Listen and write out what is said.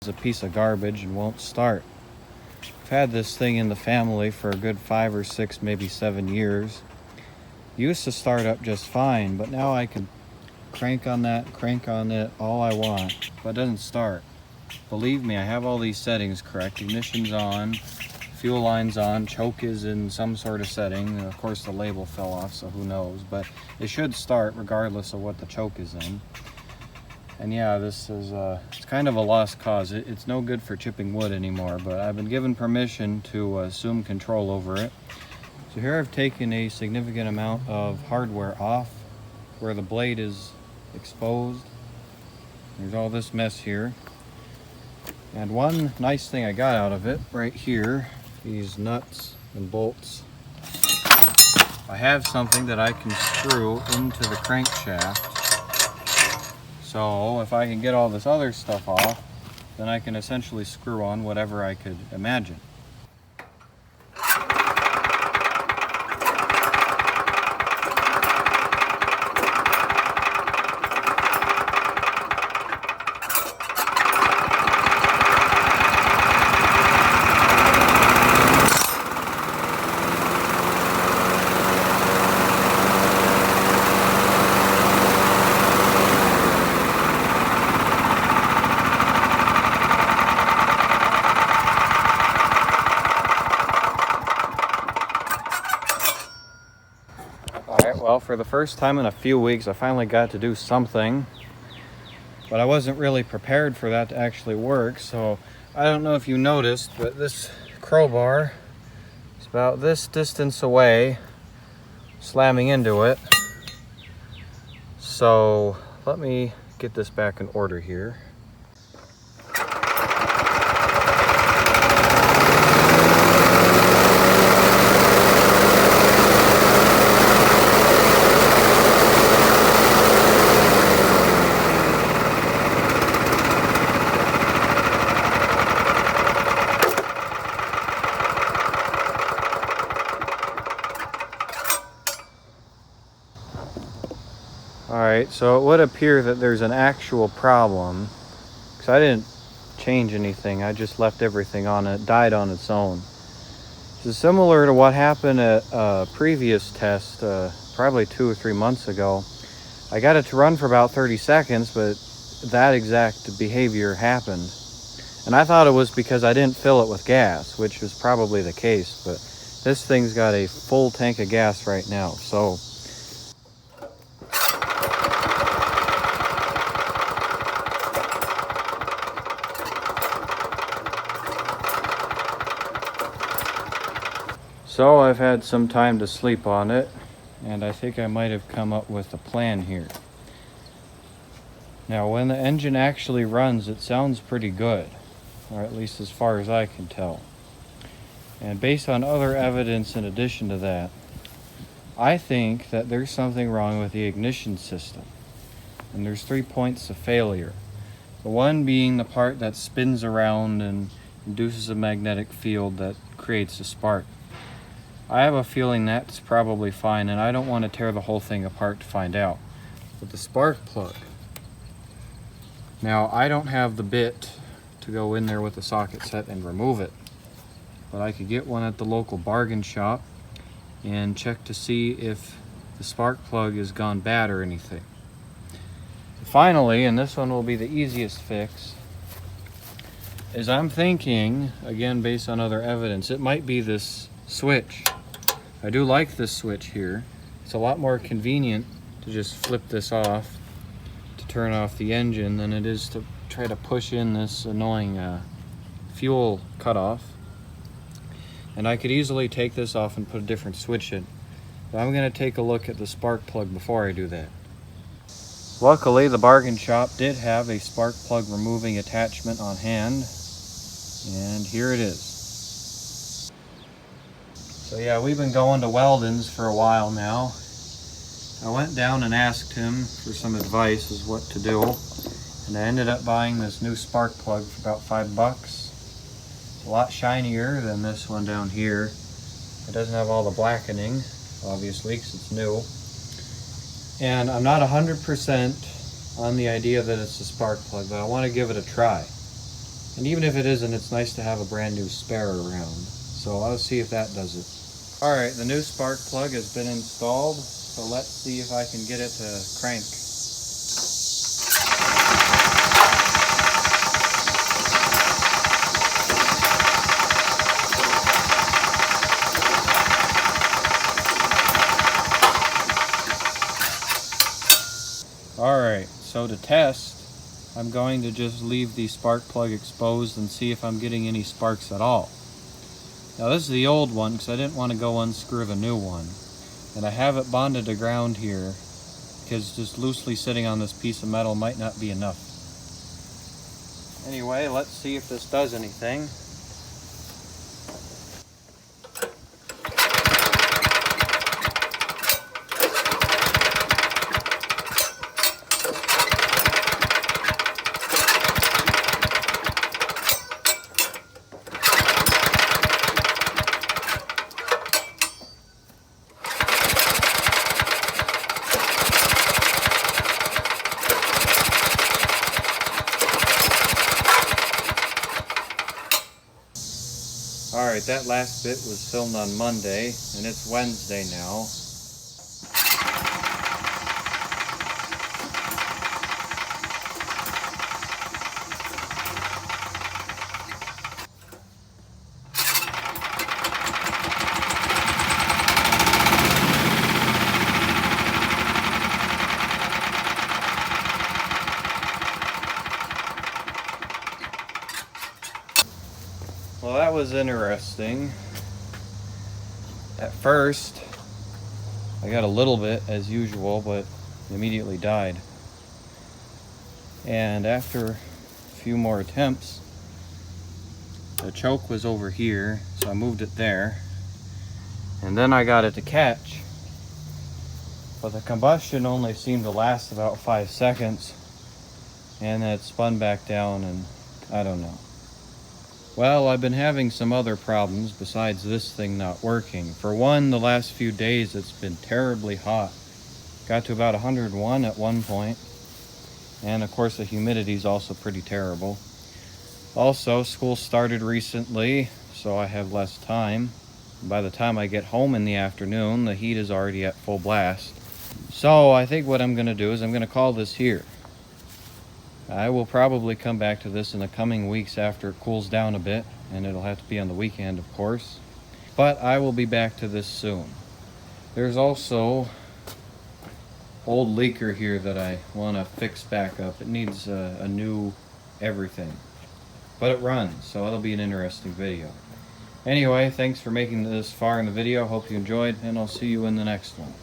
It's a piece of garbage and won't start. I've had this thing in the family for a good 5 or 6, maybe 7 years. Used to start up just fine, but now I can crank on it all I want, but it doesn't start. Believe me, I have all these settings correct. Ignition's on, fuel line's on, choke is in some sort of setting. Of course the label fell off, so who knows, but it should start regardless of what the choke is in. And yeah, this is it's kind of a lost cause. It's no good for chipping wood anymore, but I've been given permission to assume control over it. So here I've taken a significant amount of hardware off where the blade is exposed. There's all this mess here. And one nice thing I got out of it right here, these nuts and bolts. I have something that I can screw into the crankshaft. So if I can get all this other stuff off, then I can essentially screw on whatever I could imagine. Alright, well, for the first time in a few weeks, I finally got to do something, but I wasn't really prepared for that to actually work. So I don't know if you noticed, but this crowbar is about this distance away, slamming into it. So let me get this back in order here. Alright, so it would appear that there's an actual problem, because I didn't change anything, I just left everything on. It died on its own. This is similar to what happened at a previous test, probably 2 or 3 months ago. I got it to run for about 30 seconds, but that exact behavior happened. And I thought it was because I didn't fill it with gas, which was probably the case, but this thing's got a full tank of gas right now, so I've had some time to sleep on it, and I think I might have come up with a plan here. Now, when the engine actually runs, it sounds pretty good, or at least as far as I can tell. And based on other evidence in addition to that, I think that there's something wrong with the ignition system. And there's 3 points of failure. The one being the part that spins around and induces a magnetic field that creates a spark. I have a feeling that's probably fine, and I don't want to tear the whole thing apart to find out. But the spark plug. Now, I don't have the bit to go in there with the socket set and remove it, but I could get one at the local bargain shop and check to see if the spark plug has gone bad or anything. Finally, and this one will be the easiest fix, is I'm thinking, again based on other evidence, it might be this switch. I do like this switch here. It's a lot more convenient to just flip this off to turn off the engine than it is to try to push in this annoying fuel cutoff. And I could easily take this off and put a different switch in. But I'm going to take a look at the spark plug before I do that. Luckily, the bargain shop did have a spark plug removing attachment on hand, and here it is. So yeah, we've been going to Weldon's for a while now. I went down and asked him for some advice as what to do, and I ended up buying this new spark plug for about $5. It's a lot shinier than this one down here. It doesn't have all the blackening, obviously, because it's new. And I'm not 100% on the idea that it's a spark plug, but I want to give it a try. And even if it isn't, it's nice to have a brand new spare around. So I'll see if that does it. Alright, the new spark plug has been installed, so let's see if I can get it to crank. Alright, so to test, I'm going to just leave the spark plug exposed and see if I'm getting any sparks at all. Now this is the old one because I didn't want to go unscrew the new one. And I have it bonded to ground here because just loosely sitting on this piece of metal might not be enough. Anyway, let's see if this does anything. Alright, that last bit was filmed on Monday, and it's Wednesday now. Well, that was interesting. At first, I got a little bit as usual, but immediately died. And after a few more attempts, the choke was over here, so I moved it there. And then I got it to catch. But the combustion only seemed to last about 5 seconds. And then it spun back down, and I don't know. Well, I've been having some other problems besides this thing not working. For one, the last few days it's been terribly hot. Got to about 101 at one point. And of course the humidity is also pretty terrible. Also, school started recently, so I have less time. By the time I get home in the afternoon, the heat is already at full blast. So I think what I'm going to do is I'm going to call this here. I will probably come back to this in the coming weeks after it cools down a bit, and it'll have to be on the weekend, of course. But I will be back to this soon. There's also old leaker here that I want to fix back up. It needs a new everything. But it runs, so it'll be an interesting video. Anyway, thanks for making it this far in the video. Hope you enjoyed, and I'll see you in the next one.